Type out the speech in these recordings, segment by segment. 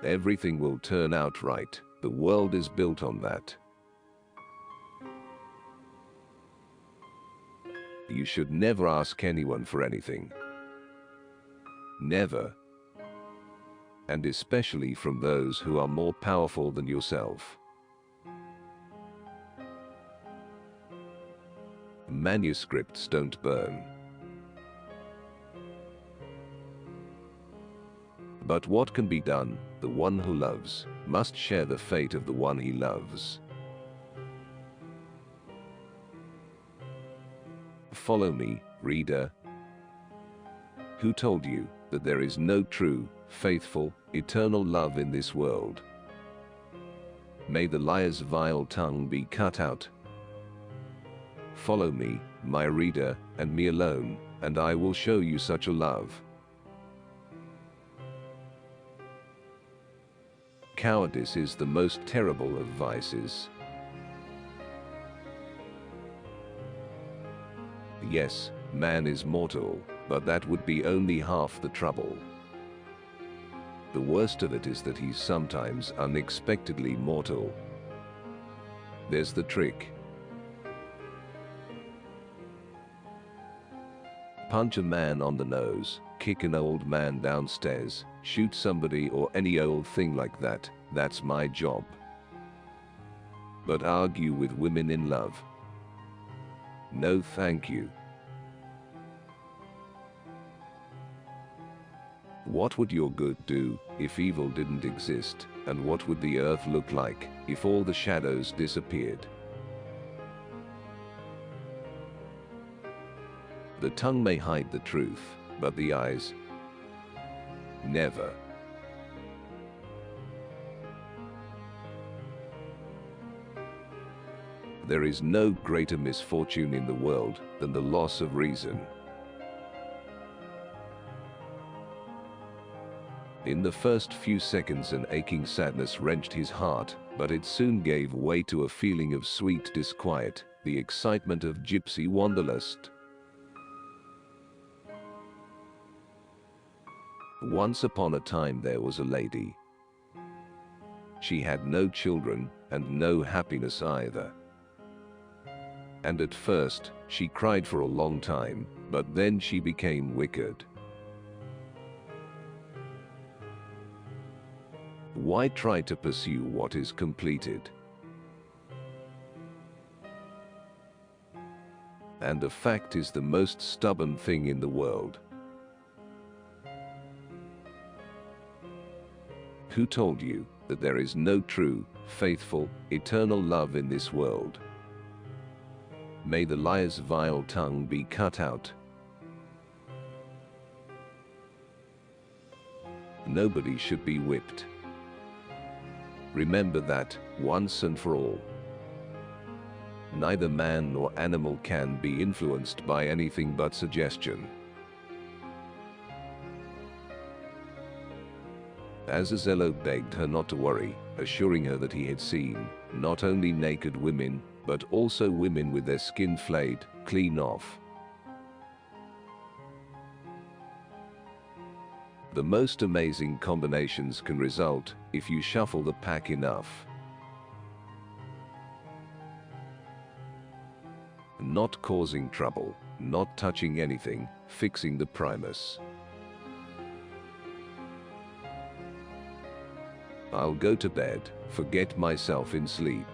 Everything will turn out right. The world is built on that. You should never ask anyone for anything. Never. And especially from those who are more powerful than yourself. Manuscripts don't burn. But what can be done? The one who loves must share the fate of the one he loves. Follow me, reader. Who told you that there is no true, faithful, eternal love in this world? May the liar's vile tongue be cut out. Follow me, my reader, and me alone, and I will show you such a love. Cowardice is the most terrible of vices. Yes, man is mortal, but that would be only half the trouble. The worst of it is that he's sometimes unexpectedly mortal. There's the trick. Punch a man on the nose, kick an old man downstairs, shoot somebody or any old thing like that, that's my job. But argue with women in love? No thank you. What would your good do if evil didn't exist, and what would the earth look like if all the shadows disappeared? The tongue may hide the truth, but the eyes never. There is no greater misfortune in the world than the loss of reason. In the first few seconds an aching sadness wrenched his heart, but it soon gave way to a feeling of sweet disquiet, the excitement of gypsy wanderlust. Once upon a time there was a lady. She had no children and no happiness either. And at first, she cried for a long time, but then she became wicked. Why try to pursue what is completed? And the fact is the most stubborn thing in the world. Who told you that there is no true, faithful, eternal love in this world? May the liar's vile tongue be cut out. Nobody should be whipped. Remember that, once and for all. Neither man nor animal can be influenced by anything but suggestion. Azazello begged her not to worry, assuring her that he had seen, not only naked women, but also women with their skin flayed clean off. The most amazing combinations can result if you shuffle the pack enough. Not causing trouble, not touching anything, fixing the primus. I'll go to bed, forget myself in sleep.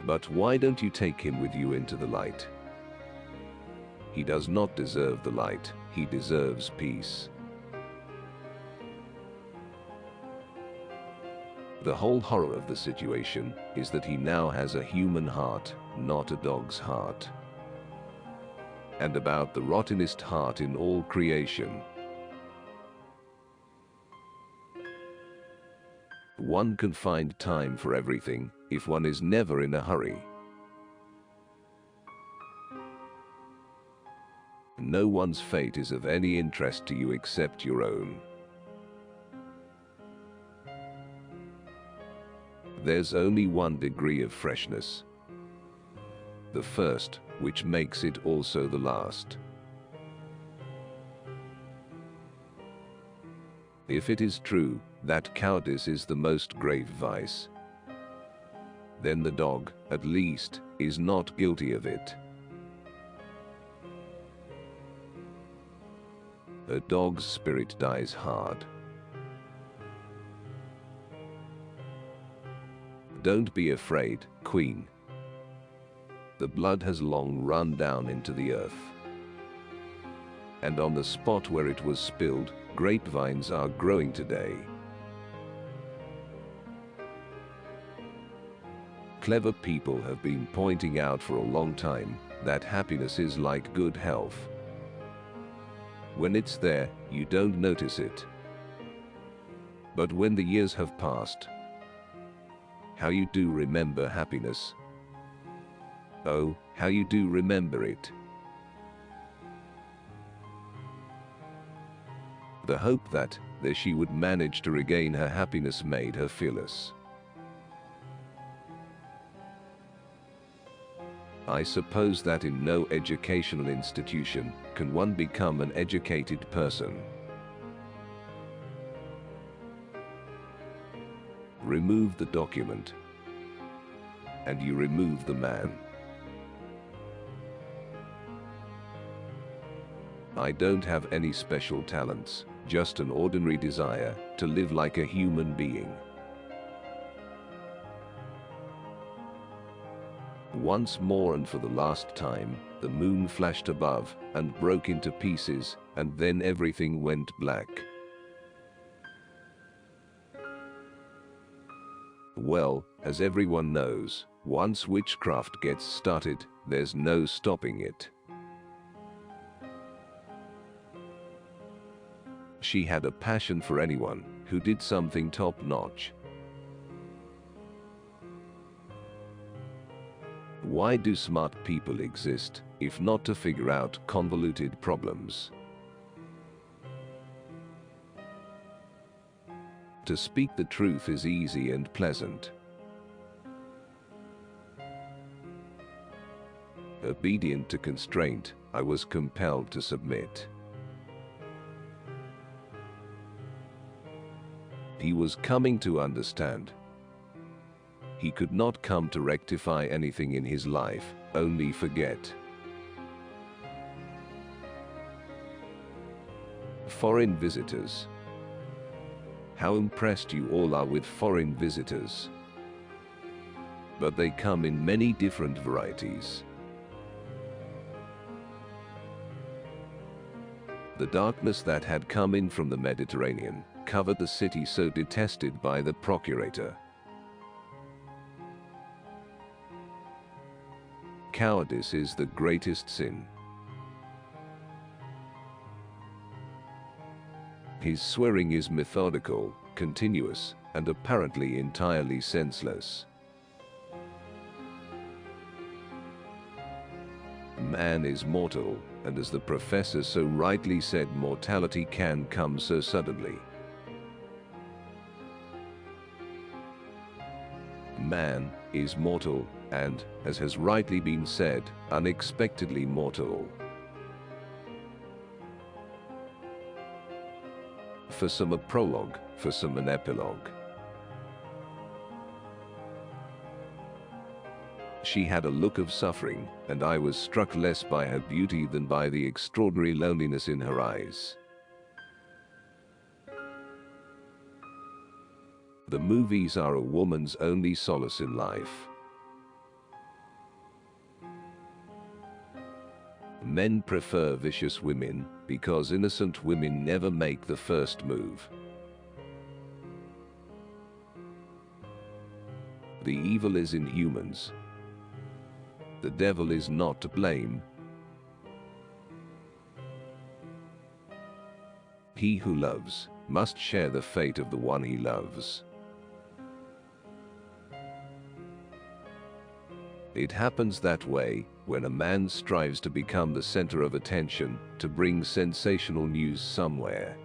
But why don't you take him with you into the light? He does not deserve the light, he deserves peace. The whole horror of the situation is that he now has a human heart, not a dog's heart. And about the rottenest heart in all creation. One can find time for everything if one is never in a hurry. No one's fate is of any interest to you except your own. There's only one degree of freshness. The first, which makes it also the last. If it is true that cowardice is the most grave vice, then the dog, at least, is not guilty of it. A dog's spirit dies hard. Don't be afraid, Queen. The blood has long run down into the earth. And on the spot where it was spilled, grapevines are growing today. Clever people have been pointing out for a long time that happiness is like good health. When it's there, you don't notice it. But when the years have passed, how you do remember happiness. Oh, how you do remember it. The hope that she would manage to regain her happiness made her fearless. I suppose that in no educational institution can one become an educated person. Remove the document, and you remove the man. I don't have any special talents, just an ordinary desire to live like a human being. Once more and for the last time, the moon flashed above and broke into pieces, and then everything went black. Well, as everyone knows, once witchcraft gets started, there's no stopping it. She had a passion for anyone who did something top-notch. Why do smart people exist, if not to figure out convoluted problems? To speak the truth is easy and pleasant. Obedient to constraint, I was compelled to submit. He was coming to understand. He could not come to rectify anything in his life, only forget. Foreign visitors. How impressed you all are with foreign visitors. But they come in many different varieties. The darkness that had come in from the Mediterranean covered the city so detested by the procurator. Cowardice is the greatest sin. His swearing is methodical, continuous, and apparently entirely senseless. Man is mortal, and as the professor so rightly said, mortality can come so suddenly. Man is mortal, and, as has rightly been said, unexpectedly mortal. For some a prologue, for some an epilogue. She had a look of suffering, and I was struck less by her beauty than by the extraordinary loneliness in her eyes. The movies are a woman's only solace in life. Men prefer vicious women because innocent women never make the first move. The evil is in humans. The devil is not to blame. He who loves must share the fate of the one he loves. It happens that way when a man strives to become the center of attention, to bring sensational news somewhere.